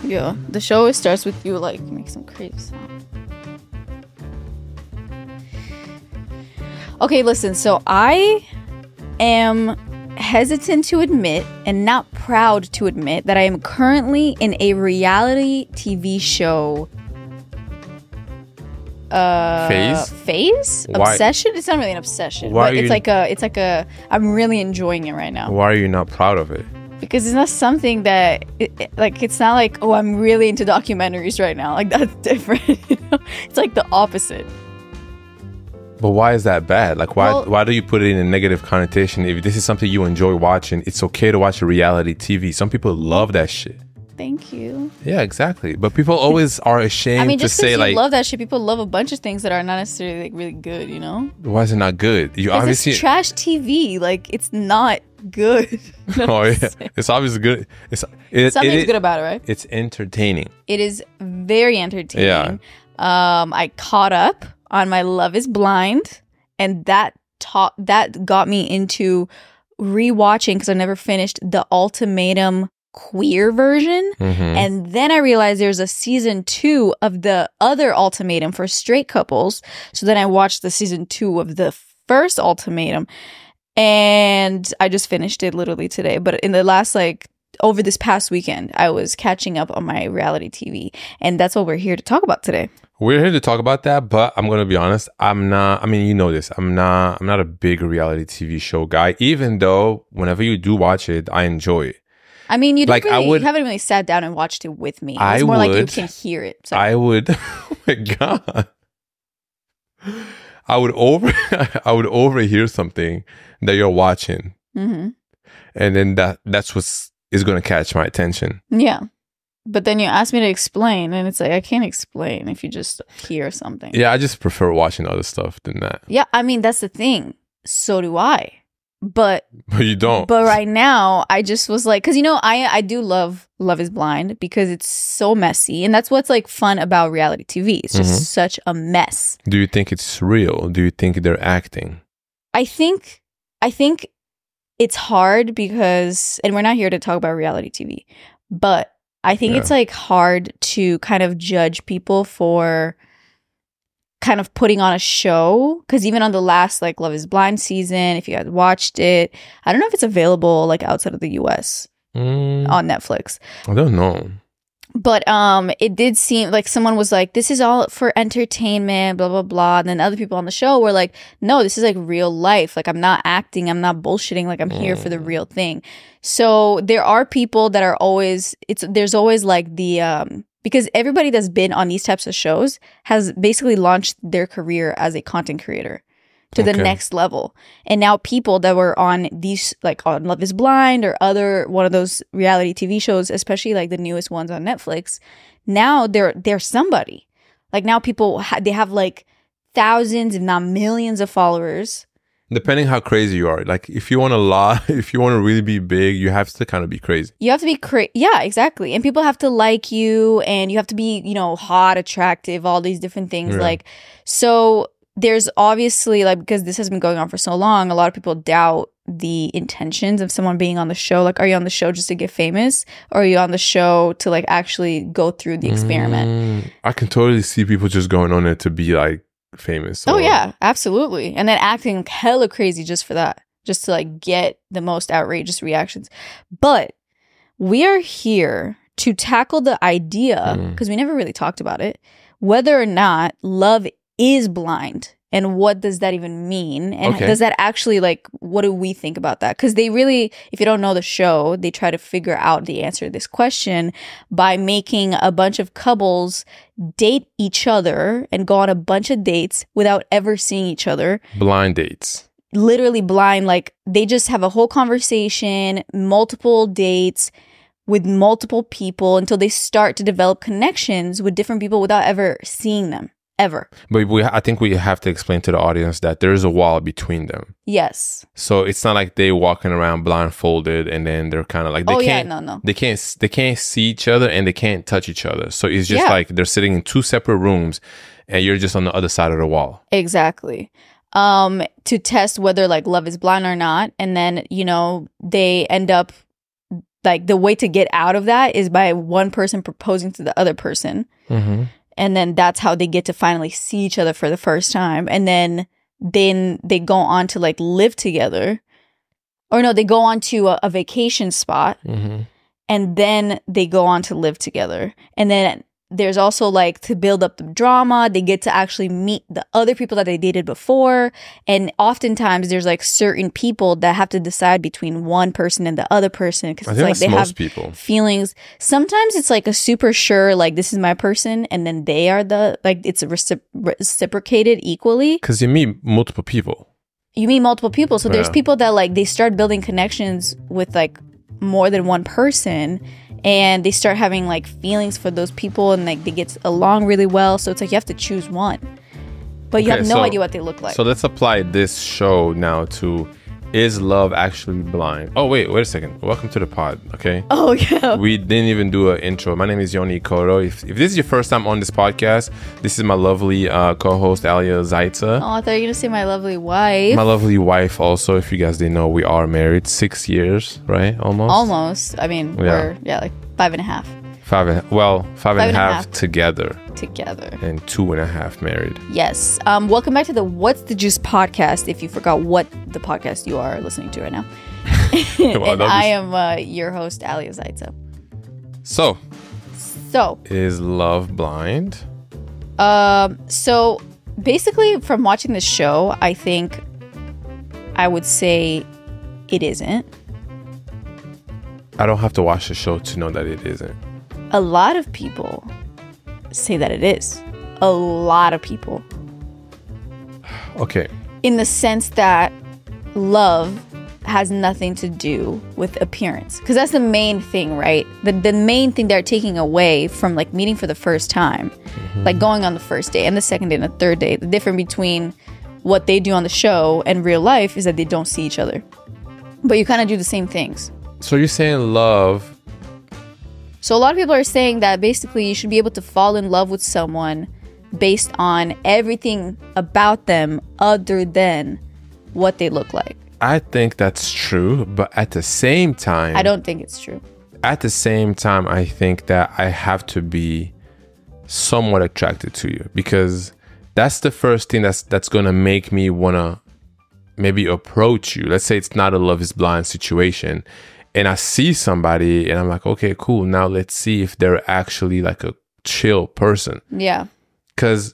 Yeah, the show always starts with you like make some crazy sound. Okay, listen. So I am hesitant to admit and not proud to admit that I am currently in a reality TV show phase Why? obsession. It's not really an obsession, Why but are it's like a I'm really enjoying it right now. Why are you not proud of it? Because it's not something that like it's not like, oh, I'm really into documentaries right now, like that's different. You know? It's like the opposite. But why is that bad? Like, why do you put it in a negative connotation? If this is something you enjoy watching, it's okay to watch a reality TV. Some people love that shit. Thank you. Yeah, exactly. But people always are ashamed I mean, to just say because like, you love that shit, people love a bunch of things that are not necessarily like really good, you know? why is it not good? You 'Cause obviously it's trash TV. Like, it's not good. You know oh what I'm yeah, saying? it's obviously good. Something's good about it, right? It's entertaining. It is very entertaining. Yeah. I caught up on my Love is Blind, and that got me into rewatching, because I never finished the Ultimatum queer version. And then I realized there's a season 2 of the other Ultimatum for straight couples. So then I watched the season 2 of the first Ultimatum, and I just finished it literally today. But in the last over this past weekend, I was catching up on my reality TV, and that's what we're here to talk about today. We're here to talk about that, but I'm gonna be honest. I'm not. I mean, you know this. I'm not a big reality TV show guy. Even though whenever you do watch it, I enjoy it. I mean, you haven't really sat down and watched it with me. It's more like you can hear it. So. I would. Oh my god. I would overhear something that you're watching, and then that's what's is going to catch my attention. Yeah, but then you ask me to explain, and it's like I can't explain if you just hear something. Yeah, I just prefer watching other stuff than that. Yeah, I mean that's the thing. So do I. But you don't. But right now, I just was like, because I do love Love is Blind because it's so messy, and that's what's like fun about reality TV. It's just such a mess. Do you think it's real? Do you think they're acting? I think it's hard because, and we're not here to talk about reality TV, but I think it's like hard to kind of judge people for kind of putting on a show, because even on the last like Love is Blind season, if you guys watched it, I don't know if it's available like outside of the US on Netflix. I don't know, but it did seem like someone was like, this is all for entertainment, blah blah blah, and then other people on the show were like, no, this is like real life, like I'm not acting, I'm not bullshitting, like I'm here for the real thing. So there are people that are always there's always like the because everybody that's been on these types of shows has basically launched their career as a content creator to the next level. And now people that were on these, like on Love is Blind or other one of those reality TV shows, especially like the newest ones on Netflix, now they're somebody. Like now people, they have like thousands, if not millions of followers. Depending how crazy you are. Like if you want to lie, if you want to really be big, you have to kind of be crazy. You have to be crazy. Yeah, exactly. And people have to like you, and you have to be, hot, attractive, all these different things. Yeah. Like, so there's obviously like, because this has been going on for so long, a lot of people doubt the intentions of someone being on the show. Like, are you on the show just to get famous, or are you on the show to like actually go through the experiment? I can totally see people just going on it to be like famous. Oh yeah, absolutely. And then acting hella crazy just for that, just to like get the most outrageous reactions. But we are here to tackle the idea, because we never really talked about it, whether or not love is blind, and what does that even mean, and does that actually, like, what do we think about that? Because they really, if you don't know the show, they try to figure out the answer to this question by making a bunch of couples date each other and go on a bunch of dates without ever seeing each other. Blind dates. Literally blind. Like, they just have a whole conversation, multiple dates with multiple people until they start to develop connections with different people without ever seeing them. Ever. But I think we have to explain to the audience that there is a wall between them. Yes. So it's not like they walking around blindfolded and then they're kind of like they can't see each other and they can't touch each other. So it's just like they're sitting in two separate rooms and you're just on the other side of the wall. Exactly. To test whether like love is blind or not, and then they end up like the way to get out of that is by one person proposing to the other person. Mm-hmm. And then that's how they get to finally see each other for the first time. And then they go on to like live together. Or no, they go on to a vacation spot. Mm-hmm. And then they go on to live together. And then there's also like to build up the drama. They get to actually meet the other people that they dated before. And oftentimes there's like certain people that have to decide between one person and the other person. Because it's like they have feelings. Sometimes it's like a super sure, like this is my person. And then they are it's reciprocated equally. Because you meet multiple people. So there's people that like they start building connections with like more than one person. And they start having like feelings for those people and like they get along really well. So it's like you have to choose one. But you have no idea what they look like. So let's apply this show now to Is Love Actually Blind? Oh, wait a second. Welcome to the pod, okay? Oh, yeah. We didn't even do an intro. My name is Yoni Koro. If this is your first time on this podcast, this is my lovely co-host, Alia Zaitza. Oh, I thought you were going to say my lovely wife. My lovely wife also. If you guys didn't know, we are married 6 years, right? Almost. I mean, we're like 5.5. 5.5 together. And 2.5 married. Yes. Welcome back to the What's the Juice podcast, if you forgot what the podcast you are listening to right now. And I am your host, Alia Zaitza. So. Is love blind? So basically from watching the show, I think I would say it isn't. I don't have to watch the show to know that it isn't. A lot of people say that it is. A lot of people. Okay. In the sense that love has nothing to do with appearance. Because that's the main thing, right? The main thing they're taking away from like meeting for the first time. Mm-hmm. Like going on the first day and the second day and the third day. The difference between what they do on the show and real life is that they don't see each other. But you kind of do the same things. So you're saying love... So a lot of people are saying that basically you should be able to fall in love with someone based on everything about them other than what they look like. I think that's true, but at the same time... I don't think it's true. At the same time, I think that I have to be somewhat attracted to you because that's the first thing that's going to make me want to maybe approach you. Let's say it's not a Love is Blind situation. And I see somebody and I'm like, okay, cool. Now let's see if they're actually like a chill person. Yeah. Because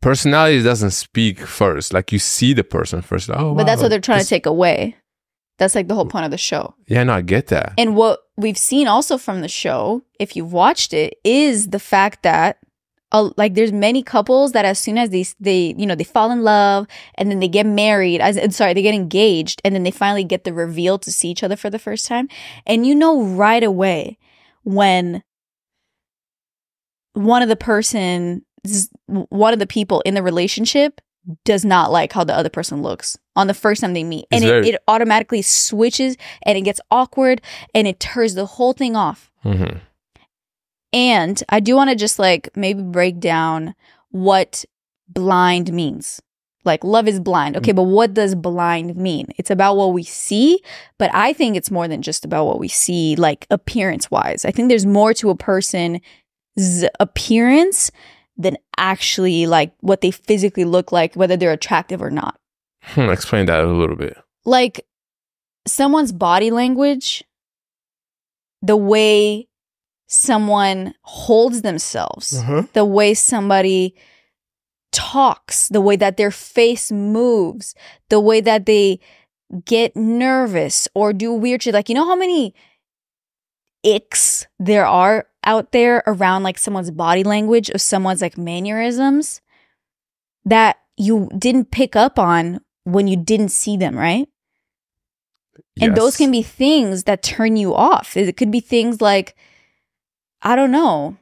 personality doesn't speak first. Like you see the person first. Oh, but that's what they're trying to take away. That's like the whole point of the show. Yeah, no, I get that. And what we've seen also from the show, if you've watched it, is the fact that like there's many couples that as soon as they fall in love and then they get married, they get engaged and then they finally get the reveal to see each other for the first time. And you know right away when one of the people in the relationship does not like how the other person looks on the first time they meet. And it automatically switches and it gets awkward and it turns the whole thing off. Mm-hmm. And I do want to just like maybe break down what blind means. Like love is blind. Okay, but what does blind mean? It's about what we see, but I think it's more than just about what we see, like appearance wise. I think there's more to a person's appearance than actually like what they physically look like, whether they're attractive or not. Explain that a little bit. Like someone's body language, the way someone holds themselves, the way somebody talks, the way that their face moves, the way that they get nervous or do weird shit. Like, you know how many icks there are out there around like someone's body language or someone's like mannerisms that you didn't pick up on when you didn't see them, right? Yes. And those can be things that turn you off. It could be things like, I don't know.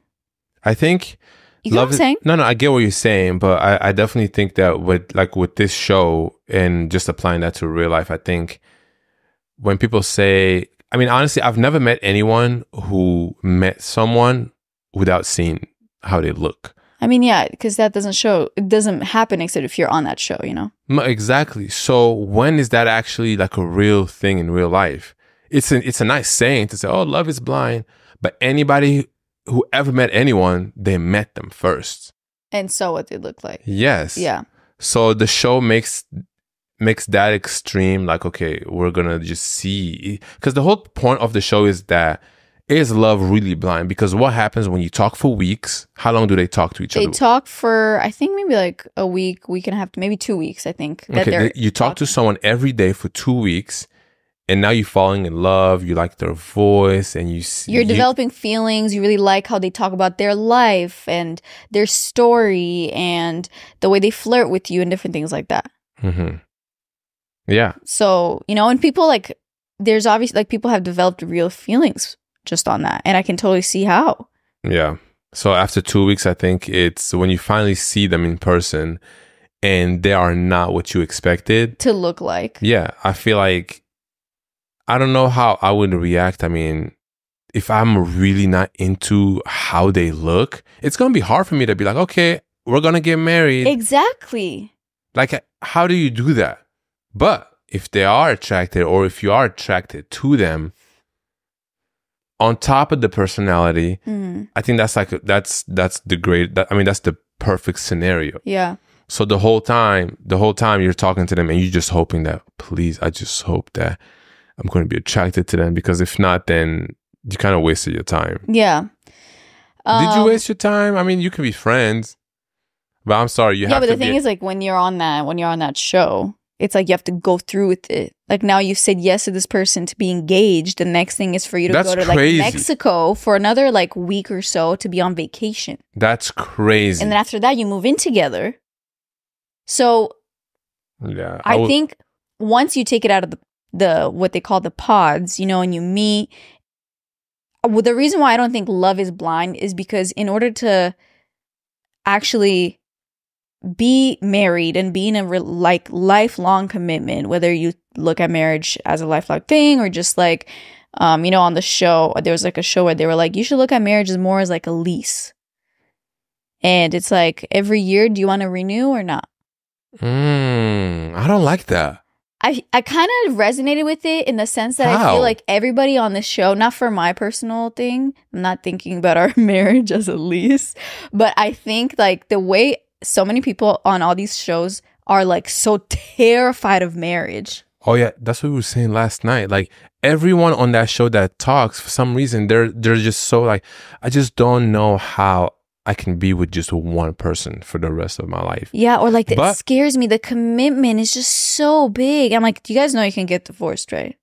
I think you know what I'm saying? No, I get what you're saying, but I definitely think that with this show and just applying that to real life, I think when people say, I mean, honestly, I've never met anyone who met someone without seeing how they look. I mean, yeah, because it doesn't happen except if you're on that show, you know? Exactly. So when is that actually like a real thing in real life? it's a nice saying to say, oh, love is blind. But anybody who ever met anyone, they met them first. And saw what they look like. Yes. Yeah. So the show makes that extreme, like, okay, we're gonna just see, because the whole point of the show is that, is love really blind? Because what happens when you talk for weeks? How long do they talk to each other? They talk for, I think, maybe like a week and a half, maybe 2 weeks, I think. Okay, you talk to someone every day for 2 weeks, and now you're falling in love. You like their voice, and you're developing feelings. You really like how they talk about their life and their story and the way they flirt with you and different things like that. Mm-hmm. Yeah. So, you know, and people like, there's obviously like people have developed real feelings just on that. And I can totally see how. Yeah. So after 2 weeks, I think it's when you finally see them in person and they are not what you expected to look like. Yeah. I feel like, I don't know how I would react. I mean, if I'm really not into how they look, it's going to be hard for me to be like, okay, we're going to get married. Exactly. Like, how do you do that? But if they are attracted, or if you are attracted to them, on top of the personality, I think that's like that's the great. That's the perfect scenario. Yeah. So the whole time you're talking to them, and you're just hoping that, please, I just hope that I'm going to be attracted to them, because if not, then you kind of wasted your time. Yeah. Did you waste your time? I mean, you can be friends, but I'm sorry, you have to. Yeah, but the thing is, like, when you're on that show, it's like you have to go through with it. Like, now you've said yes to this person to be engaged. The next thing is for you to go to like Mexico for another like week or so to be on vacation. That's crazy. And then after that, you move in together. So yeah, I think once you take it out of the what they call the pods, you know, and you meet. Well, the reason why I don't think love is blind is because in order to actually be married and be in a lifelong commitment, whether you look at marriage as a lifelong thing or just like, you know, on the show, there was like a show where they were like, you should look at marriage as more as like a lease. And it's like, every year, do you want to renew or not? I don't like that. I kind of resonated with it in the sense that I feel like everybody on this show, not for my personal thing, I'm not thinking about our marriage as a lease, but I think like the way so many people on all these shows are like so terrified of marriage. Oh yeah, that's what we were saying last night. Like, everyone on that show that talks, for some reason, they're just so like, I just don't know how I can be with just one person for the rest of my life. Yeah, or like it scares me. The commitment is just so big. I'm like, you guys know you can get divorced, right?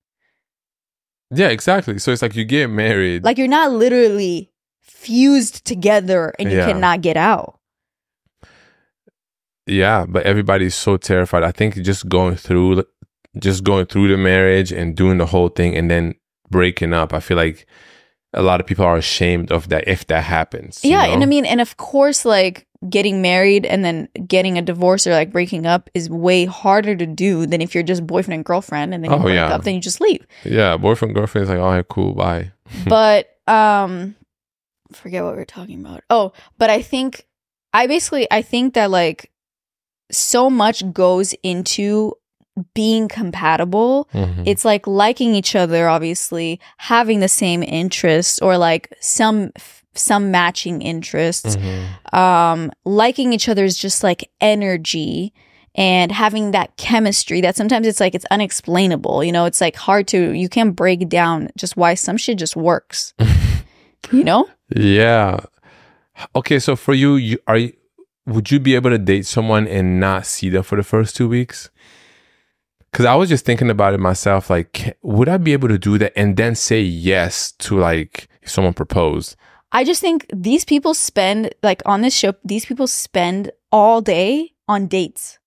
Yeah, exactly. So it's like you get married. Like, you're not literally fused together and you cannot get out. Yeah, but everybody's so terrified. I think just going through the marriage and doing the whole thing and then breaking up, I feel like a lot of people are ashamed of that if that happens. Yeah, you know? And I mean, and of course, like, getting married and then getting a divorce or like breaking up is way harder to do than if you're just boyfriend and girlfriend and then you break up, then you just leave. Yeah, boyfriend, girlfriend is like, all right, cool, bye. But forget what we were talking about. Oh, but I think that like so much goes into being compatible. It's like liking each other, obviously, having the same interests or like some matching interests. Liking each other is just like energy and having that chemistry that sometimes it's like it's unexplainable, you know. It's like you can't break down just why some shit just works. You know? Yeah. Okay, so for you would you be able to date someone and not see them for the first 2 weeks? Because I was just thinking about it myself. Like, would I be able to do that and then say yes to, like, if someone proposed? I just think these people spend, like, on this show, these people spend all day on dates.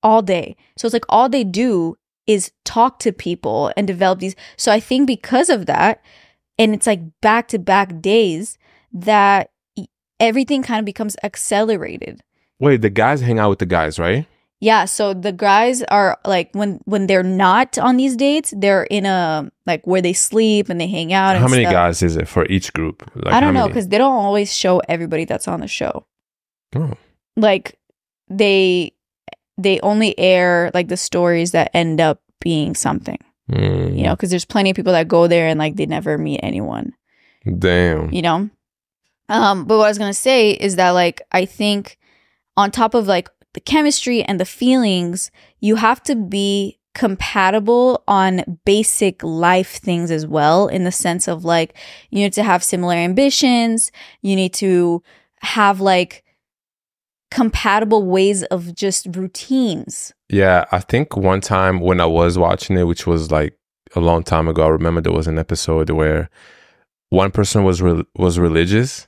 All day. So it's like all they do is talk to people and develop these. So I think because of that, and it's like back-to-back days, that everything kind of becomes accelerated. Wait, the guys hang out with the guys, right? Yeah, so the guys are like, when they're not on these dates, they're in a, like, where they sleep and they hang out. How many guys is it for each group? Like, I don't know, because they don't always show everybody that's on the show. Oh. Like, they only air like the stories that end up being something. You know, because there's plenty of people that go there and like they never meet anyone. Damn. You know? But what I was going to say is that like, I think on top of like the chemistry and the feelings, you have to be compatible on basic life things as well, in the sense of like, you need to have similar ambitions. You need to have like compatible ways of just routines. Yeah, I think one time when I was watching it, which was like a long time ago, I remember there was an episode where one person was religious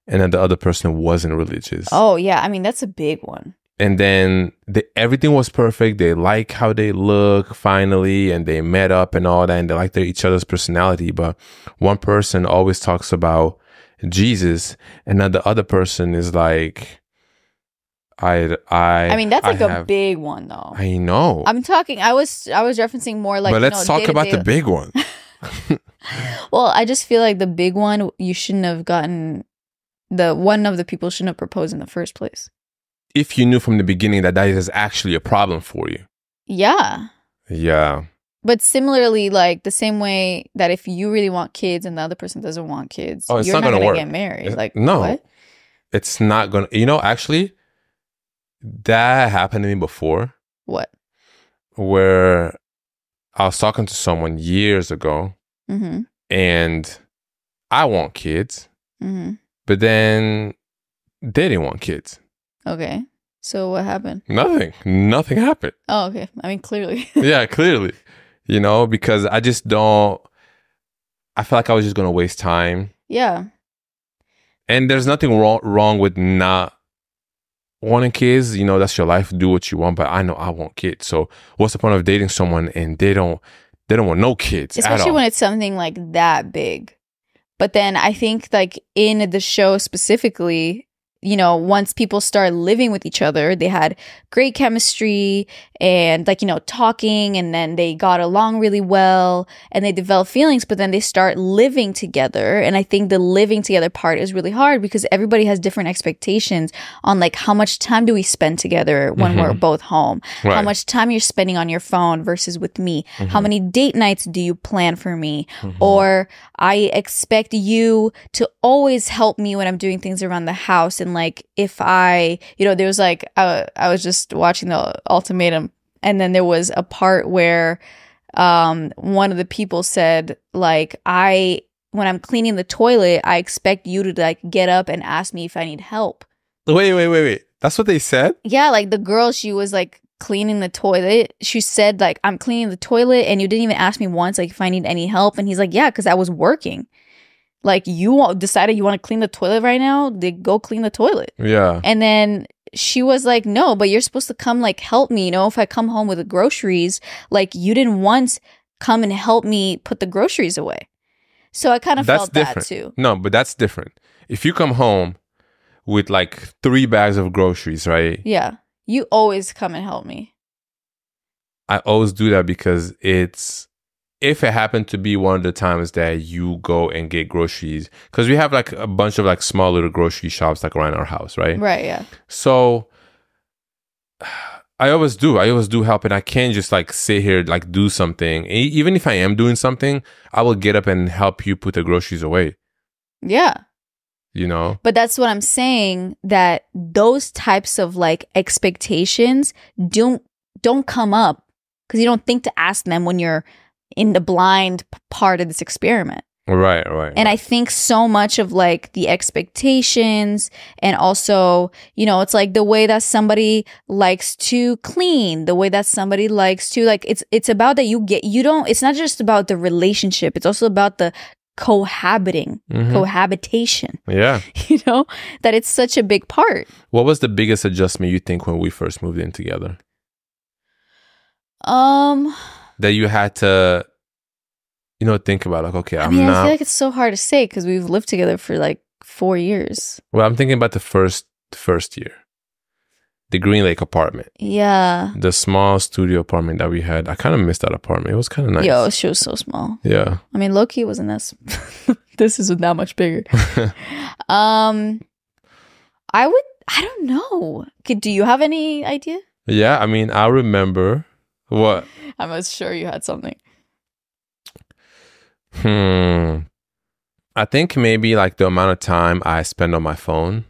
and then the other person wasn't religious. Oh, yeah. I mean, that's a big one. And then everything was perfect. They like how they look finally, and they met up and all that, and they like each other's personality. But one person always talks about Jesus, and then the other person is like, I mean, that's like a big one, though. I know. I'm talking. I was referencing more like. But let's talk about the big one. Well, I just feel like the big one, you shouldn't have gotten. One of the people shouldn't have proposed in the first place. If you knew from the beginning that is actually a problem for you. Yeah. Yeah. But similarly, like the same way that if you really want kids and the other person doesn't want kids, it's you're not going to get married. Like, no, what? It's not going to, actually, that happened to me before. What? Where I was talking to someone years ago, and I want kids, but then they didn't want kids. Okay. So what happened? Nothing happened. Oh, okay. I mean, clearly. Yeah, clearly. Because I just don't, I feel like I was just going to waste time. Yeah. And there's nothing wrong with not wanting kids. That's your life. Do what you want. But I know I want kids. So what's the point of dating someone and they don't want no kids? Especially when it's something like that big. But then I think like in the show specifically, once people start living with each other, they had great chemistry and like, talking, and then they got along really well and they develop feelings, but then they start living together. And I think the living together part is really hard because everybody has different expectations on like how much time do we spend together when we're both home, right. How much time you're spending on your phone versus with me, how many date nights do you plan for me, or I expect you to always help me when I'm doing things around the house. And like if there was like I was just watching the Ultimatum, and then there was a part where one of the people said like, when I'm cleaning the toilet, I expect you to like get up and ask me if I need help. Wait. That's what they said? Yeah, like the girl, she was like cleaning the toilet. She said like, I'm cleaning the toilet and you didn't even ask me once like if I need any help. And he's like, yeah, because I was working. Like you decided you want to clean the toilet right now, they go clean the toilet. Yeah. And then she was like, no, but you're supposed to come like help me. If I come home with the groceries, like you didn't once come and help me put the groceries away. So I kind of felt different. That too. No, but that's different. If you come home with like 3 bags of groceries, right? Yeah. You always come and help me. I always do that because if it happened to be one of the times that you go and get groceries, because we have like a bunch of like small little grocery shops like around our house, right? Right, yeah. So I always do help, and I can't just like sit here like do something. Even if I am doing something, I will get up and help you put the groceries away. Yeah. But that's what I'm saying, that those types of like expectations don't come up because you don't think to ask them when you're in the blind part of this experiment. Right. And I think so much of like the expectations, and also, it's like the way that somebody likes to clean, the way that somebody likes to like, it's about that it's not just about the relationship. It's also about the cohabitation. Yeah. That it's such a big part. What was the biggest adjustment you think when we first moved in together? That you had to, think about like, okay, I feel like it's so hard to say because we've lived together for like 4 years. Well, I'm thinking about the first year. The Green Lake apartment. Yeah. The small studio apartment that we had. I kind of missed that apartment. It was kind of nice. Yo, she was so small. Yeah. I mean, low-key wasn't that this is that much bigger. I don't know. Do you have any idea? Yeah, I mean, I remember. What? I'm sure you had something. I think maybe like the amount of time I spend on my phone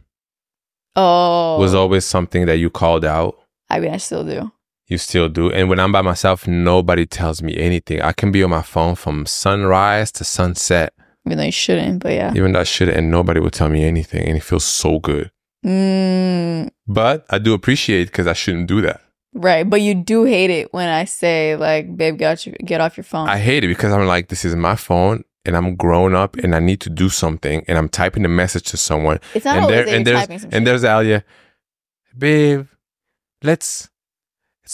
was always something that you called out. I mean, I still do. You still do. And when I'm by myself, nobody tells me anything. I can be on my phone from sunrise to sunset. Even though you shouldn't, but yeah. Even though I shouldn't, and nobody will tell me anything. And it feels so good. But I do appreciate it because I shouldn't do that. Right. But you do hate it when I say, like, babe, get off your phone. I hate it because I'm like, this is my phone. And I'm grown up and I need to do something. And I'm typing a message to someone. It's not always that you're typing some shit. And there's Alia. Babe, it's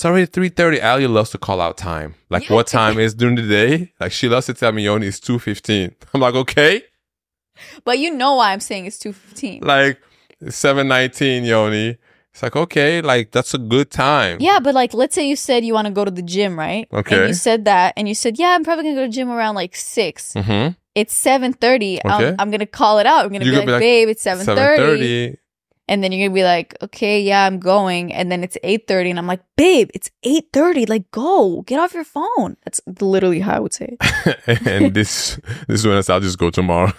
already 3:30. Alia loves to call out time. Like what time is during the day? Like she loves to tell me, Yoni, it's 2:15. I'm like, okay. But you know why I'm saying it's 2:15. Like 7:19, Yoni. It's like, okay, like that's a good time. Yeah, but like let's say you said you want to go to the gym, right? Okay. And you said that and you said, yeah, I'm probably going to go to the gym around like 6. It's 7:30. Okay. I'm going to call it out. I'm going to be like, babe, it's 7:30. And then you're going to be like, okay, yeah, I'm going. And then it's 8:30 and I'm like, babe, it's 8:30. Like, go. Get off your phone. That's literally how I would say it. And this is when I'll just go tomorrow.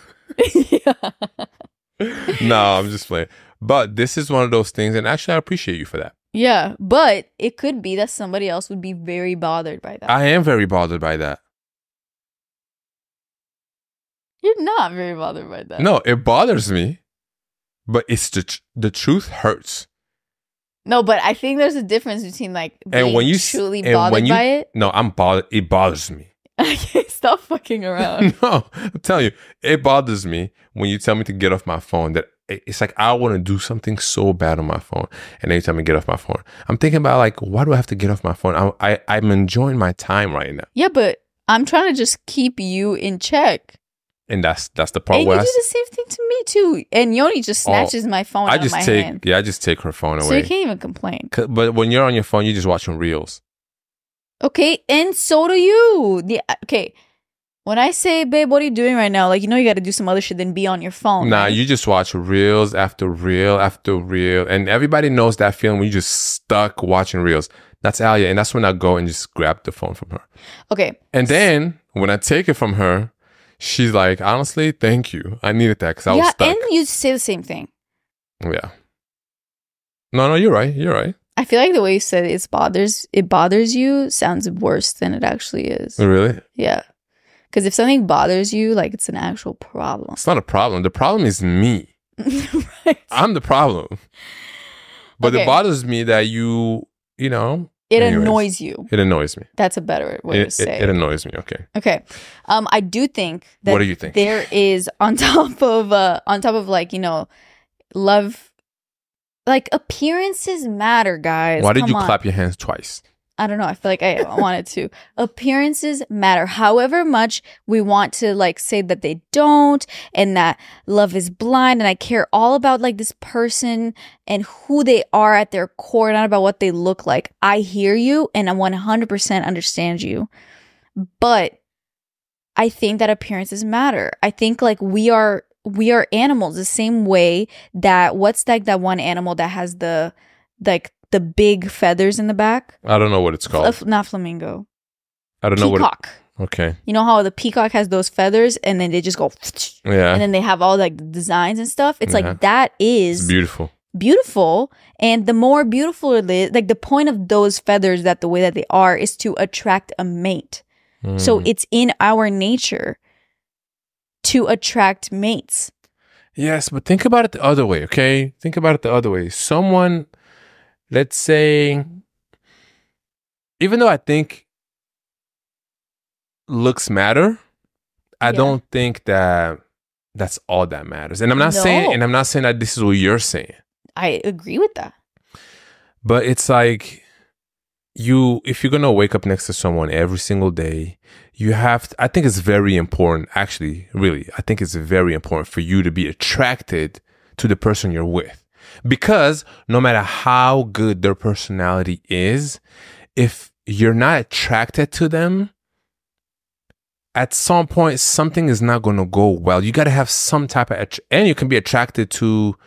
No, I'm just playing. But this is one of those things, and actually I appreciate you for that. Yeah, but it could be that somebody else would be very bothered by that. I am very bothered by that. You're not very bothered by that. No, it bothers me, but it's the truth hurts. No, but I think there's a difference between like being and when you truly bothered by it. No, I'm bothered. It bothers me. Stop fucking around. No, I'm telling you, it bothers me when you tell me to get off my phone. That it's like I want to do something so bad on my phone, and then you tell me to get off my phone. I'm thinking about like, why do I have to get off my phone? I'm enjoying my time right now. Yeah, but I'm trying to just keep you in check. And that's the part and where you do the same thing to me too. And Yoni just snatches my phone out of my hand. Yeah, I just take her phone away. So you can't even complain. But when you're on your phone, you're just watching reels. Okay, and so do you. Okay, when I say, babe, what are you doing right now? Like, you know, you got to do some other shit than be on your phone. Nah, right? You just watch reels after reel after reel. And everybody knows that feeling when you just stuck watching reels. That's Alia. And that's when I go and just grab the phone from her. Okay. And then when I take it from her, she's like, honestly, thank you. I needed that because I was stuck. Yeah, and you say the same thing. Yeah. No, you're right. You're right. I feel like the way you said it bothers you sounds worse than it actually is. Really? Yeah. Because if something bothers you, like it's an actual problem. It's not a problem. The problem is me. Right. I'm the problem. But it bothers me that you know. It annoys you. It annoys me. That's a better way to say it. It annoys me. Okay. Okay. I do think that what do you think? There is on top of like, you know, love, like appearances matter, guys. Why did you clap your hands twice? I don't know. I feel like I wanted to. Appearances matter. However much we want to like say that they don't and that love is blind and I care all about like this person and who they are at their core, not about what they look like. I hear you and I 100% understand you. But I think that appearances matter. I think like we are animals the same way that what's like that one animal that has the big feathers in the back? I don't know what it's called. Not flamingo. I don't know what. Peacock. Okay. You know how the peacock has those feathers and then they just go. Yeah. And then they have all like the designs and stuff. It's like that is it's beautiful. Beautiful. And the more beautiful it is, like the point of those feathers, that the way that they are, is to attract a mate. So it's in our nature to attract mates. Yes, but think about it the other way, okay? Think about it the other way. Someone, let's say, even though I think looks matter, I don't think that that's all that matters. And I'm not saying that this is what you're saying. I agree with that. But it's like if you're going to wake up next to someone every single day, I think it's very important, actually, really. I think it's very important for you to be attracted to the person you're with. Because no matter how good their personality is, if you're not attracted to them, at some point, something is not going to go well. You got to have some type of, and you can be attracted to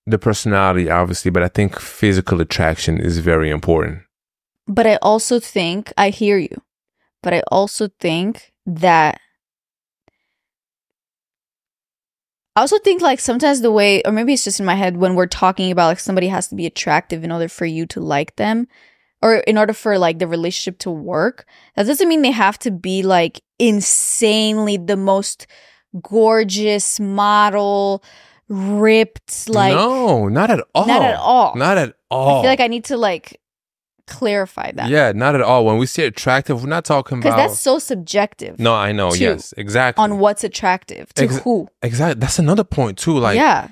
the personality, obviously, but I think physical attraction is very important. But I also think, I hear you, but I also think that I also think like sometimes the way, or maybe it's just in my head when we're talking about like somebody has to be attractive in order for you to like them, or in order for like the relationship to work. That doesn't mean they have to be like insanely the most gorgeous model, ripped, like no, not at all. Not at all. Not at all. I feel like I need to like clarify that. Yeah, not at all. When we say attractive, we're not talking about, because that's so subjective. No, I know. Yes, exactly. On what's attractive to who? Exactly. That's another point too. Like, yeah,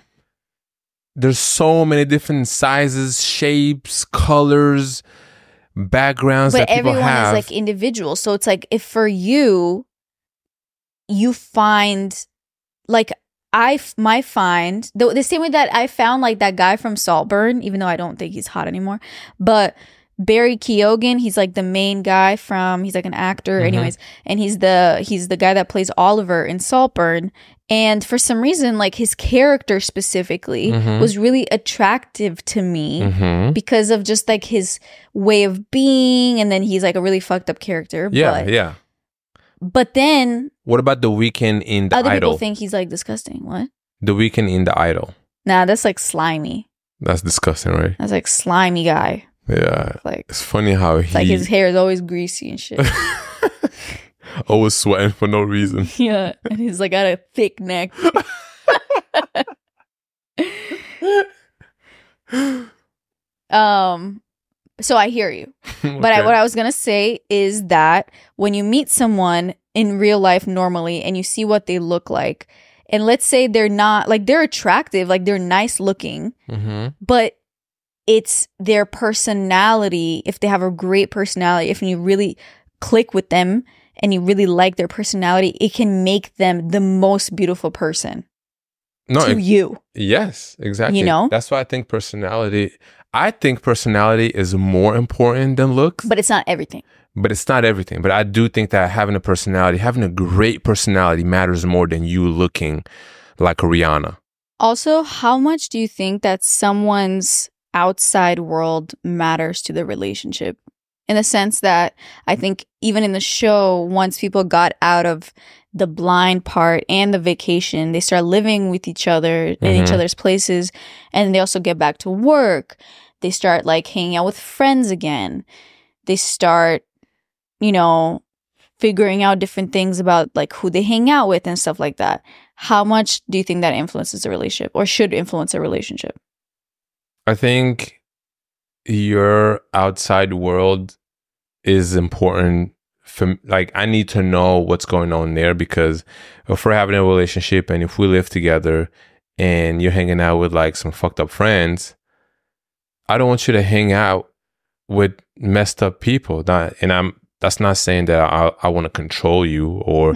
there's so many different sizes, shapes, colors, backgrounds that people have. But everyone is like individual. So it's like if for you find like might find the same way that I found like that guy from Saltburn, even though I don't think he's hot anymore, but Barry Keoghan, he's like the main guy from, he's like an actor anyways, and he's the guy that plays Oliver in Saltburn, and for some reason like his character specifically was really attractive to me because of just like his way of being, and then he's like a really fucked up character. But then what about The Weeknd in The Idol? Other people think he's like disgusting. What? The Weeknd in The Idol. Nah, that's like slimy. That's disgusting, right? That's like slimy guy. Yeah. Like, it's funny how it's like his hair is always greasy and shit. Always sweating for no reason. Yeah. And he's like got a thick neck. So I hear you. Okay. But what I was going to say is that when you meet someone in real life normally and you see what they look like, and let's say they're not, like they're attractive, like they're nice looking, but it's their personality. If they have a great personality, if you really click with them and you really like their personality, it can make them the most beautiful person to you. Yes, exactly. You know? That's why I think personality is more important than looks. But it's not everything. But I do think that having a great personality matters more than you looking like a Rihanna. Also, how much do you think that someone's outside world matters to the relationship? In the sense that I think even in the show, once people got out of the blind part and the vacation, they start living with each other in each other's places, and they also get back to work. They start like hanging out with friends again. They start, you know, figuring out different things about like who they hang out with and stuff like that. How much do you think that influences a relationship or should influence a relationship? I think your outside world is important. Like, I need to know what's going on there, because if we're having a relationship and if we live together and you're hanging out with like some fucked up friends, I don't want you to hang out with messed up people. That's not saying that I want to control you or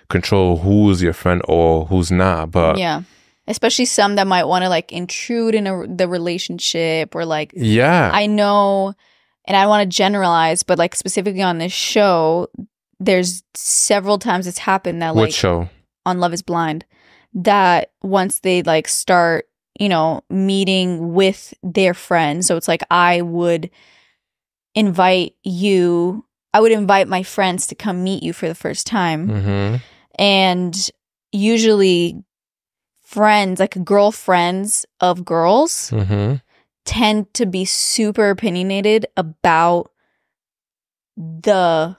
control who's your friend or who's not, but yeah. Especially some that might want to like intrude in the relationship, or like, I know, and I don't want to generalize, but like specifically on this show, there's several times it's happened that like, what show? On Love is Blind, that once they like start, you know, meeting with their friends. So it's like I would invite my friends to come meet you for the first time. And usually friends, like girlfriends of girls, tend to be super opinionated about the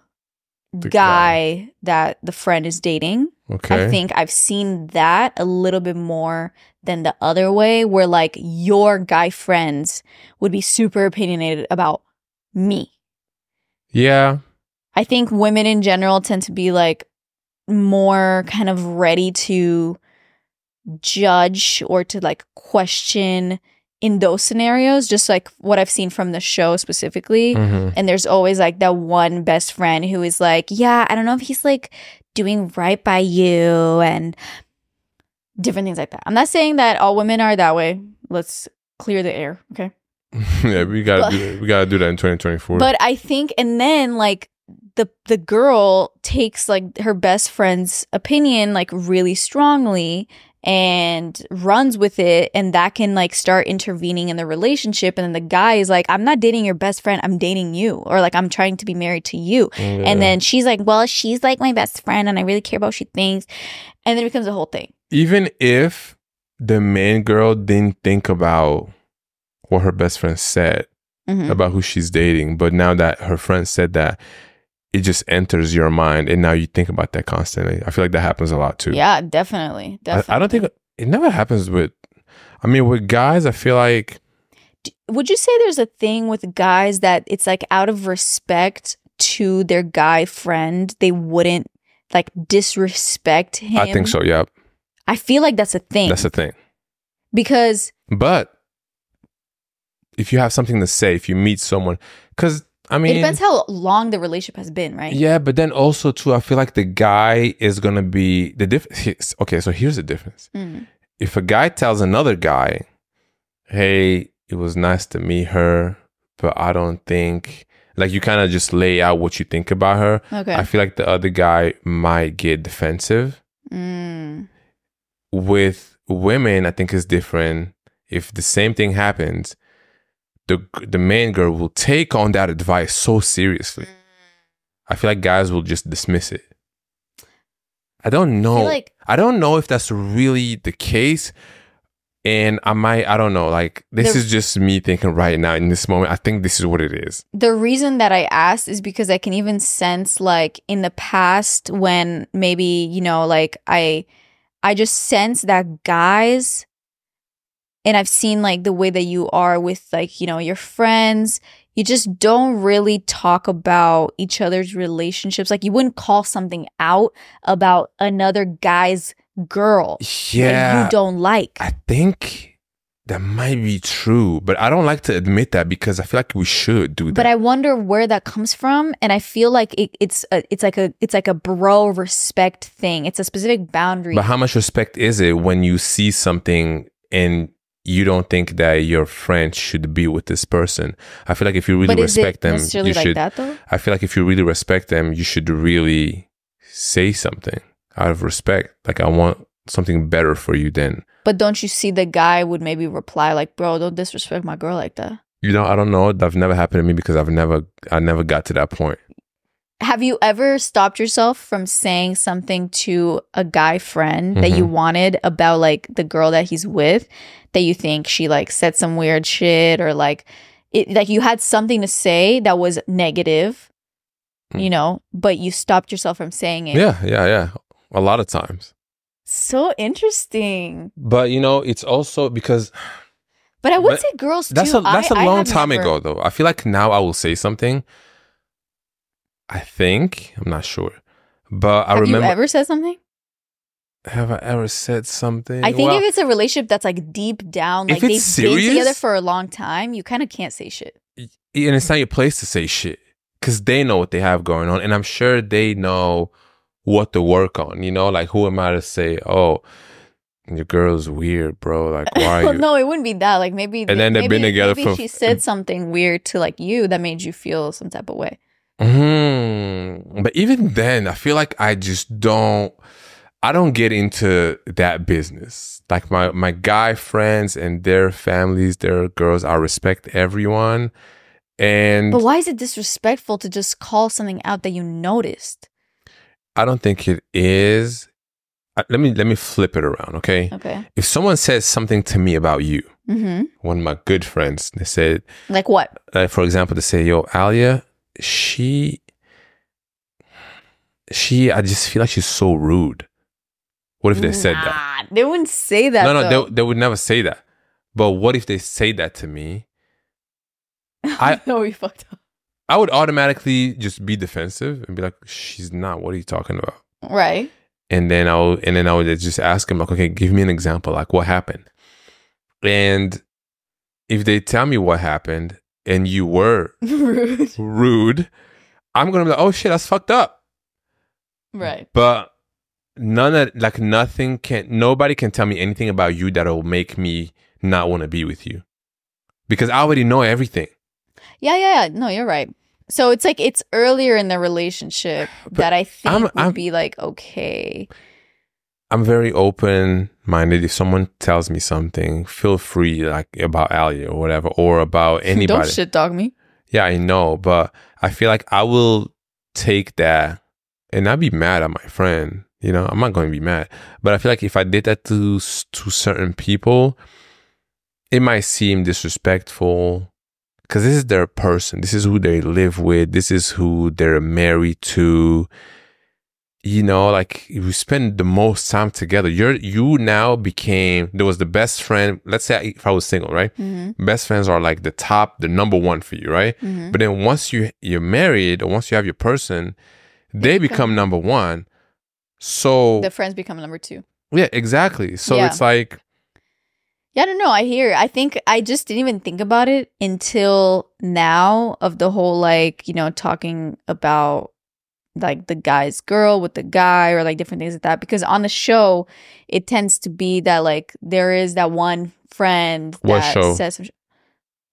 guy that the friend is dating. Okay. I think I've seen that a little bit more than the other way, where like your guy friends would be super opinionated about me. Yeah. I think women in general tend to be like more kind of ready to judge or to like question in those scenarios, just like what I've seen from the show specifically. And there's always like that one best friend who is like, yeah, I don't know if he's like doing right by you, and different things like that. I'm not saying that all women are that way. Let's clear the air, okay? Yeah, we gotta do that in 2024. But I think, and then like the girl takes like her best friend's opinion like really strongly and runs with it, and that can like start intervening in the relationship. And then the guy is like, I'm not dating your best friend, I'm dating you, or like I'm trying to be married to you. And then she's like, well, she's like my best friend and I really care about what she thinks, and then it becomes a whole thing. Even if the main girl didn't think about what her best friend said about who she's dating, but now that her friend said that, it just enters your mind, and now you think about that constantly. I feel like that happens a lot too. Yeah, definitely. I don't think it never happens with. I mean, with guys, I feel like. Would you say there's a thing with guys that it's like out of respect to their guy friend, they wouldn't like disrespect him? I think so. Yeah. I feel like that's a thing. That's a thing. Because. But if you have something to say, if you meet someone, because. I mean, it depends how long the relationship has been, right? Yeah, but then also too, I feel like the guy is gonna be the difference. Okay, so here's the difference. If a guy tells another guy, "Hey, it was nice to meet her, but I don't think," like you kind of just lay out what you think about her. Okay. I feel like the other guy might get defensive. With women, I think it's different. If the same thing happens, the main girl will take on that advice so seriously. I feel like guys will just dismiss it. I don't know. I don't know if that's really the case. And I don't know. Like, this is just me thinking right now in this moment. I think this is what it is. The reason that I asked is because I can even sense, like, in the past when maybe, you know, like, I just sense that guys... And I've seen like the way that you are with like, you know, your friends, you just don't really talk about each other's relationships. Like you wouldn't call something out about another guy's girl that you don't like. I think that might be true, but I don't like to admit that because I feel like we should do that. But I wonder where that comes from. And I feel like it's like a bro respect thing. It's a specific boundary. But how much respect is it when you see something and you don't think that your friend should be with this person? I feel like if you really respect them, you should. That, though? I feel like if you really respect them, you should really say something out of respect. Like, I want something better for you then. But don't you see the guy would maybe reply like, "Bro, don't disrespect my girl like that." You know, I don't know. That's never happened to me because I never got to that point. Have you ever stopped yourself from saying something to a guy friend that you wanted about like the girl that he's with, that you think she like said some weird shit, or like you had something to say that was negative, you know, but you stopped yourself from saying it? Yeah. A lot of times. So interesting. But you know, it's also because. But I would say girls too. That's a long time ago, though. I feel like now I will say something. I think, I'm not sure, but I remember. Have you ever said something? Have I ever said something? I think if it's a relationship that's like deep down, like they've been together for a long time, you kind of can't say shit. And it's not your place to say shit because they know what they have going on, and I'm sure they know what to work on. You know, like who am I to say, "Oh, your girl's weird, bro"? Like, why are you? No, it wouldn't be that. Like maybe. And then they've been together for. She said something weird to like you that made you feel some type of way. But even then, I feel like I don't get into that business. Like my guy friends and their families, their girls, I respect everyone. But why is it disrespectful to just call something out that you noticed? I don't think it is. Let me flip it around, okay? Okay. If someone says something to me about you, one of my good friends, they said, like what? For example, they say, "Yo, Alia, she I just feel like she's so rude." What if they said that? They wouldn't say that. No, they would never say that. But what if they say that to me? I know we fucked up. I would automatically just be defensive and be like, "She's not. What are you talking about?" Right. And then I would just ask him like, "Okay, give me an example. Like, what happened?" And if they tell me what happened and you were rude, I'm gonna be like, "Oh shit, that's fucked up." Right. But nobody can tell me anything about you that'll make me not want to be with you, because I already know everything. Yeah. No, you're right. So it's like it's earlier in the relationship that I think would be like, okay. I'm very open-minded. If someone tells me something, feel free, like about Alia or whatever, or about anybody. Don't shit dog me. Yeah, I know, but I feel like I will take that and not be mad at my friend You know, I'm not going to be mad. But I feel like if I did that to certain people, it might seem disrespectful because this is their person. This is who they live with. This is who they're married to. You know, like you spend the most time together. You now became, there was the best friend. Let's say if I was single, right? Mm-hmm. Best friends are like the number one for you, right? Mm-hmm. But then once you're married or once you have your person, they become number one. So the friends become number two. Yeah, exactly. So it's like, yeah, I don't know. I hear. I think I just didn't even think about it until now of the whole, like, you know, talking about like the guy's girl with the guy or like different things like that. Because on the show, it tends to be that like there is that one friend that says some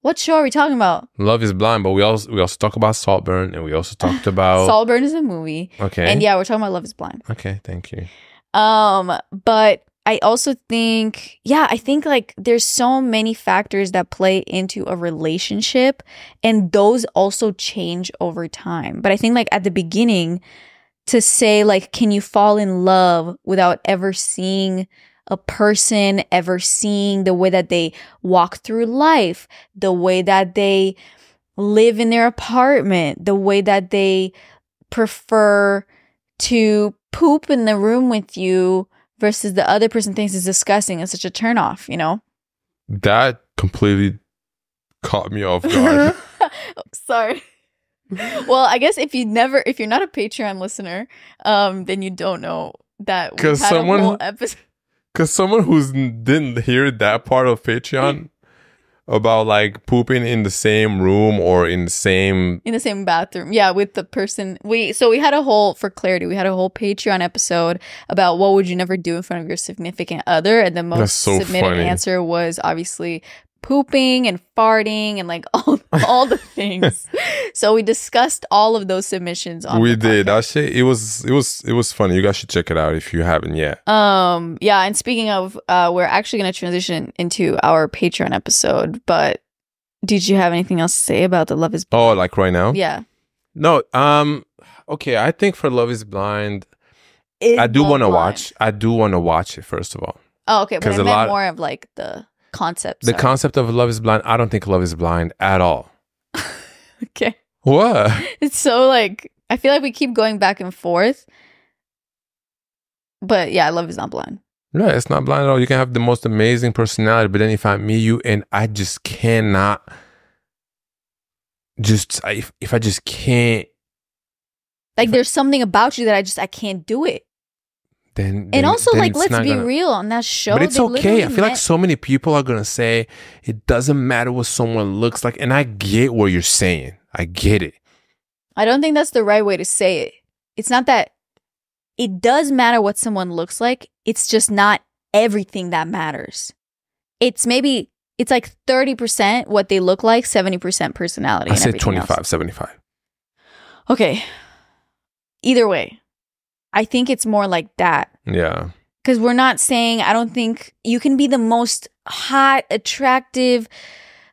what show are we talking about? Love is Blind, but we also talk about Saltburn, and we also talked about Saltburn is a movie. Okay. And yeah, we're talking about Love is Blind. Okay, thank you. But I also think, I think like there's so many factors that play into a relationship, and those also change over time. But I think like at the beginning, to say like, can you fall in love without ever seeing a person, ever seeing the way that they walk through life, the way that they live in their apartment, the way that they prefer to poop in the room with you versus the other person thinks is disgusting and such a turnoff, you know? That completely caught me off guard. Sorry. Well, I guess if you're not a Patreon listener, then you don't know that we had a whole episode. Because someone who didn't hear that part of Patreon about like pooping in the same room or in the same bathroom, with the person, we had a whole Patreon episode about what would you never do in front of your significant other, and the most submitted answer was obviously pooping and farting and like all the things. So we discussed all of those submissions on we did that shit. It was funny. You guys should check it out if you haven't yet. And speaking of, we're actually going to transition into our Patreon episode, but did you have anything else to say about the Love is Blind? Oh, like right now? Yeah. No, okay, I think for Love is Blind, I do want to watch it first of all. Oh, okay, but I meant more of like the concept. The concept of Love is Blind, I don't think Love is Blind at all. Okay. What? It's so like, I feel like we keep going back and forth. But yeah, Love is not blind. No, it's not blind at all. You can have the most amazing personality, but then if I meet you and I just cannot, if I just can't. Like there's something about you that I can't do it. Then also like, let's be real on that show. But it's okay. I feel like so many people are going to say it doesn't matter what someone looks like. And I get what you're saying. I get it. I don't think that's the right way to say it. It's not that it does matter what someone looks like. It's just not everything that matters. It's like 30% what they look like, 70% personality. I said 25, 75. Okay. Either way. I think it's more like that. Yeah. Because we're not saying, I don't think you can be the most hot, attractive,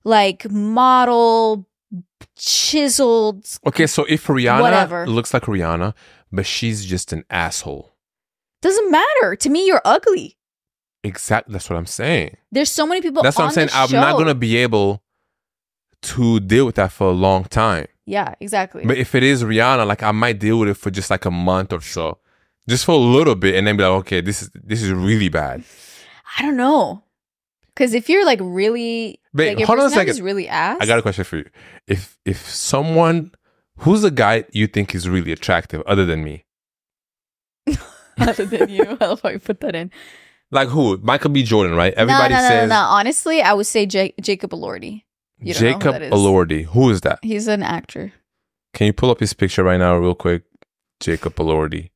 like model, chiseled. Okay, so if Rihanna looks like Rihanna, but she's just an asshole. Doesn't matter. To me, you're ugly. Exactly. That's what I'm saying. There's so many people. That's what I'm saying. I'm not going to be able to deal with that for a long time. Yeah, exactly. But if it is Rihanna, like I might deal with it for just like a month or so. Just for a little bit, and then be like, okay, this is really bad. I don't know, because if you're like really, like, hold on a second, is really ass. I got a question for you. If someone, who's the guy you think is really attractive other than me? Other than you, I love how you put that in. Like who? Michael B. Jordan, right? Everybody says. No. Honestly, I would say Jacob Elordi. Jacob Elordi. Who is that? He's an actor. Can you pull up his picture right now, real quick? Jacob Elordi.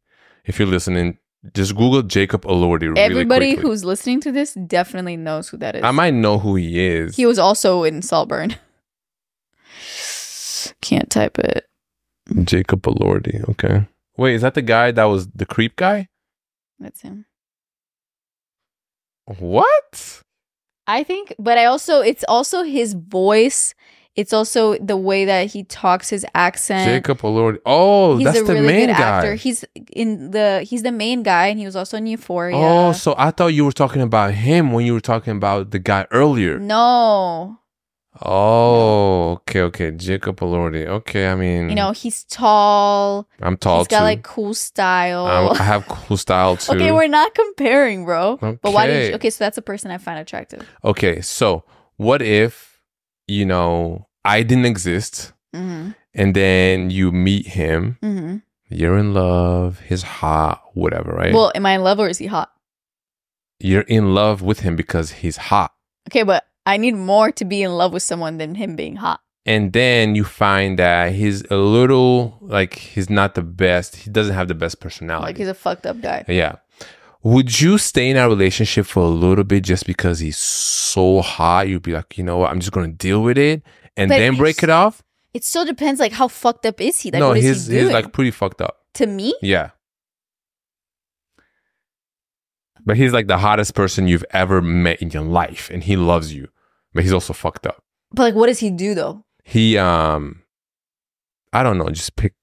If you're listening, just Google Jacob Elordi really Everybody quickly. who's listening to this definitely knows who that is. I might know who he is. He was also in Saltburn. Can't type it. Jacob Elordi. Okay. Wait, is that the guy that was the creep guy? That's him. What? I think, but it's also his voice It's also the way that he talks, his accent. Jacob Elordi. Oh, that's the really main guy. Actor. He's the main guy, and he was also in Euphoria. Oh, so I thought you were talking about him when you were talking about the guy earlier. No. Oh, okay. Jacob Elordi. Okay, I mean, he's tall. I'm tall He's got like cool style. I have cool style too. Okay, we're not comparing, bro. Okay. But why did you? Okay, so that's a person I find attractive. Okay, so what if I didn't exist, and then you meet him, you're in love, he's hot, whatever, right? Well, am I in love or is he hot? You're in love with him because he's hot. Okay, but I need more to be in love with someone than him being hot. And then you find that he's a little, like, he's not the best. He doesn't have the best personality. Like, he's a fucked up guy. Yeah. Would you stay in a relationship for a little bit just because he's so hot? You'd be like, you know what? I'm just going to deal with it and then break it off? It still depends, like, how fucked up is he? Like, no, what he's like, pretty fucked up. To me? Yeah. But he's like the hottest person you've ever met in your life, and he loves you. But he's also fucked up. But like, what does he do though? He I don't know, just pick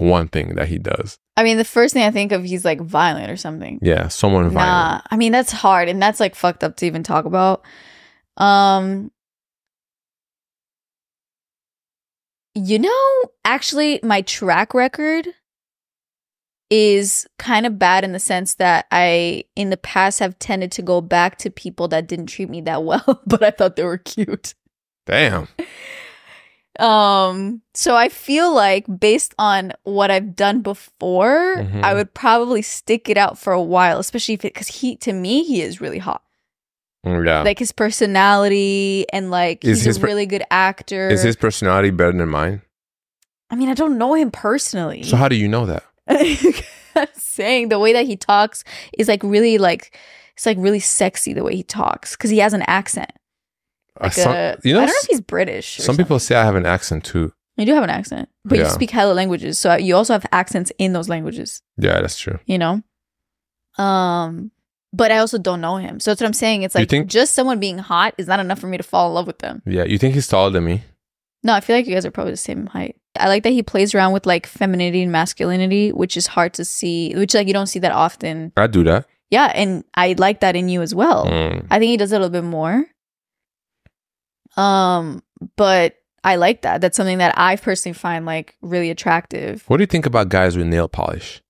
one thing that he does. I mean, the first thing I think of, he's like violent or something. Yeah, someone violent. I mean, that's hard, and that's like fucked up to even talk about. Actually, my track record is kind of bad in the sense that I, in the past, have tended to go back to people that didn't treat me that well, but I thought they were cute. Damn. So I feel like based on what I've done before, I would probably stick it out for a while, especially because to me, he is really hot. Yeah. Like his personality and like he's a really good actor. Is his personality better than mine? I mean, I don't know him personally. So how do you know that? I'm saying the way that he talks is like really like, it's like really sexy the way he talks because he has an accent. Like I don't know if he's British. Some people say I have an accent too. You do have an accent, but you speak hella languages, so you also have accents in those languages. Yeah, that's true. But I also don't know him, so that's what I'm saying. It's like just someone being hot is not enough for me to fall in love with them. Yeah, you think he's taller than me? No, I feel like you guys are probably the same height. I like that he plays around with like femininity and masculinity, which is hard to see, which like you don't see that often. I do that. Yeah, and I like that in you as well. I think he does it a little bit more. But I like that. That's something that I personally find like really attractive. What do you think about guys with nail polish?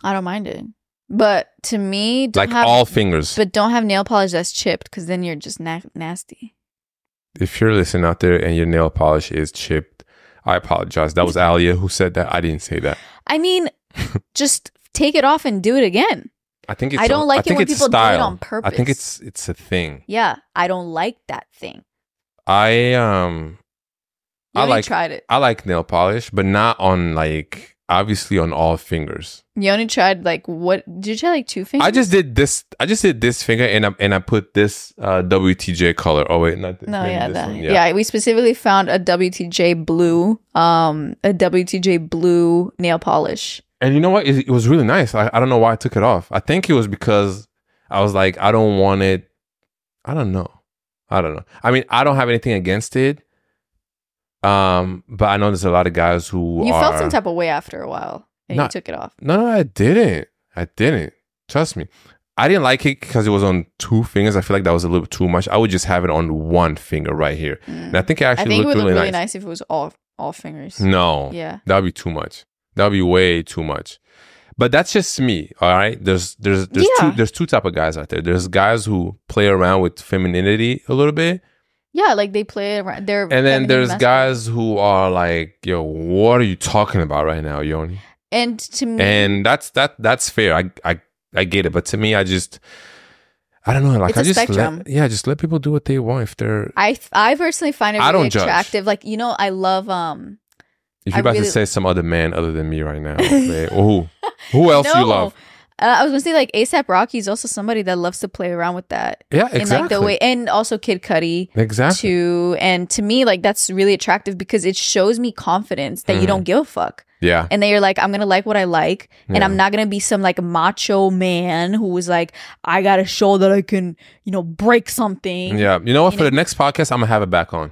I don't mind it. But to me, like all fingers. But don't have nail polish that's chipped because then you're just nasty. If you're listening out there and your nail polish is chipped, I apologize. That was Alia who said that. I didn't say that. I mean, just take it off and do it again. I think it's. I don't like it when people do it on purpose. I think it's a thing. Yeah, I don't like that thing. I tried it. I like nail polish, but not on like obviously on all fingers. You only tried like what? Did you try like 2 fingers? I just did this finger and I put this WTJ color. Oh wait, not this. No, yeah, that. Yeah, we specifically found a WTJ blue nail polish. And you know what? It was really nice. I don't know why I took it off. I think it was because I was like, I don't want it. I don't know. I mean, I don't have anything against it. But I know there's a lot of guys who felt some type of way after a while and you took it off. No, I didn't. Trust me. I didn't like it because it was on 2 fingers. I feel like that was a little bit too much. I would just have it on 1 finger right here. And I think it actually looked really nice. Really nice if it was all fingers. No. Yeah. That would be too much. That would be way too much. But that's just me, all right? There's two type of guys out there. There's guys who play around with femininity a little bit. Yeah, like they play around. And then there's guys who are like, yo, what are you talking about right now, Yoni? And to me, and that's fair. I get it, but to me, I don't know. Like it's a spectrum. Just let people do what they want. If they're, I personally find it really attractive. Like I love If you're about to say some other man other than me right now, who else you love? I was gonna say like A$AP Rocky is also somebody that loves to play around with that. Yeah, exactly. In like the way, and also Kid Cudi, exactly. Too. And to me, like that's really attractive because it shows me confidence that you don't give a fuck. Yeah. And then you're like, I'm gonna like what I like, and I'm not gonna be some like macho man who was like, I gotta show that I can, break something. Yeah. You know what? For the next podcast, I'm gonna have it back on.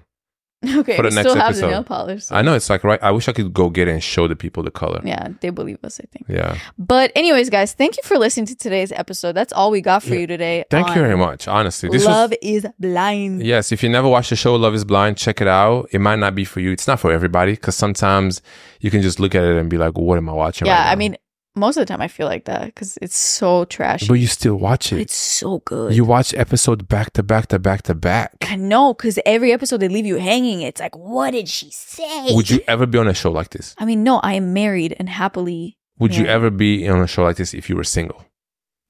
Okay, for the next still have episode. the nail polish. So. I know, it's like, right, I wish I could go get it and show the people the color. Yeah, they believe us, I think. Yeah. But anyways, guys, thank you for listening to today's episode. That's all we got for you today. Thank you very much. Honestly, Love is Blind. Yes, if you never watched the show Love is Blind, check it out. It might not be for you. It's not for everybody, because sometimes you can just look at it and be like, what am I watching right now? I mean, most of the time I feel like that because it's so trashy. But you still watch it. It's so good. You watch episodes back to back to back to back. I know, because every episode they leave you hanging. It's like, what did she say? Would you ever be on a show like this? I mean, no, I am married and happily Would you ever be on a show like this if you were single?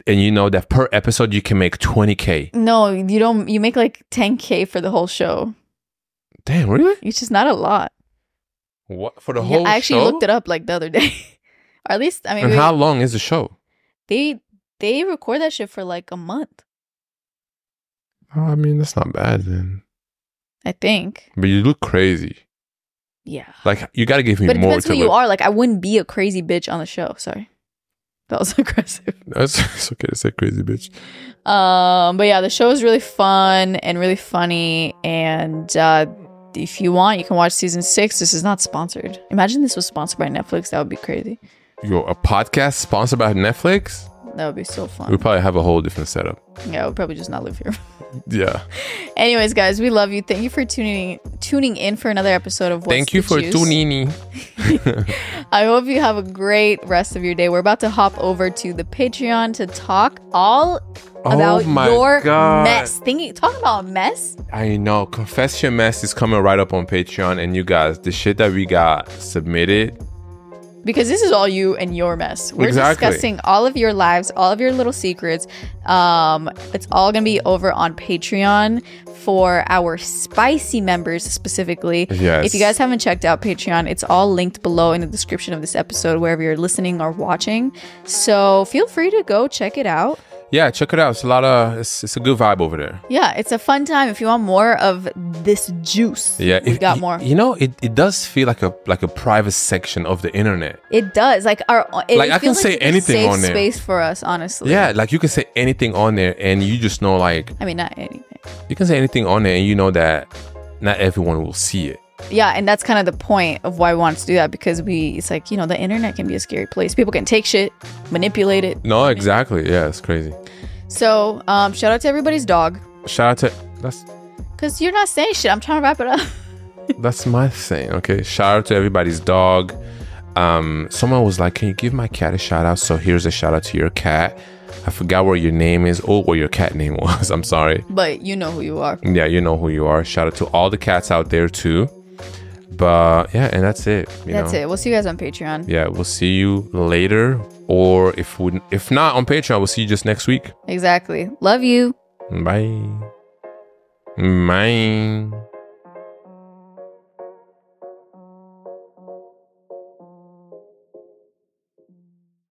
And you know that per episode you can make 20K. No, you don't. You make like 10K for the whole show. Damn, really? It's just not a lot. What, for the whole show? I actually looked it up like the other day. Or at least, I mean, and how long is the show? They record that shit for like a month. Oh, I mean, that's not bad then. I think. But you look crazy. Yeah. Like, you got to give me more. But it more depends who you are. Like, I wouldn't be a crazy bitch on the show. Sorry. That was aggressive. It's okay to say crazy bitch. But yeah, the show is really fun and really funny. And if you want, you can watch season 6. This is not sponsored. Imagine this was sponsored by Netflix. That would be crazy. Yo, a podcast sponsored by Netflix? That would be so fun. We'd probably have a whole different setup. Yeah, we'd probably just not live here. Yeah. Anyways, guys, we love you. Thank you for tuning in for another episode of What's Thank you for tuning in. I hope you have a great rest of your day. We're about to hop over to the Patreon to talk all about your mess. Talk about mess. I know. Confess Your Mess is coming right up on Patreon. And you guys, the shit that we got submitted. Because this is all you and your mess. We're discussing all of your lives, all of your little secrets. It's all going to be over on Patreon for our spicy members specifically. Yes. If you guys haven't checked out Patreon, it's all linked below in the description of this episode, wherever you're listening or watching. So feel free to go check it out. Yeah, check it out. It's a lot of it's a good vibe over there. Yeah, it's a fun time. If you want more of this juice, we got more. You know, it does feel like a private section of the internet. It does. Like I can say anything on there. Space for us, honestly. Yeah, like you can say anything on there, and you just know, like, I mean, not anything. You can say anything on there, and you know that not everyone will see it. Yeah, and that's kind of the point of why we wanted to do that, because it's like, you know, the internet can be a scary place. People can take shit, manipulate it. No, exactly. Yeah, it's crazy. So, shout out to everybody's dog. Shout out to because you're not saying shit. I'm trying to wrap it up. That's my thing. Okay, shout out to everybody's dog. Someone was like, "Can you give my cat a shout out?" So here's a shout out to your cat. I forgot what your name is or what your cat name was. I'm sorry. But you know who you are. Yeah, you know who you are. Shout out to all the cats out there too. But yeah, and that's it. That's it. We'll see you guys on Patreon. Yeah, we'll see you later. Or if not on Patreon, we'll see you just next week. Exactly. Love you. Bye. Bye.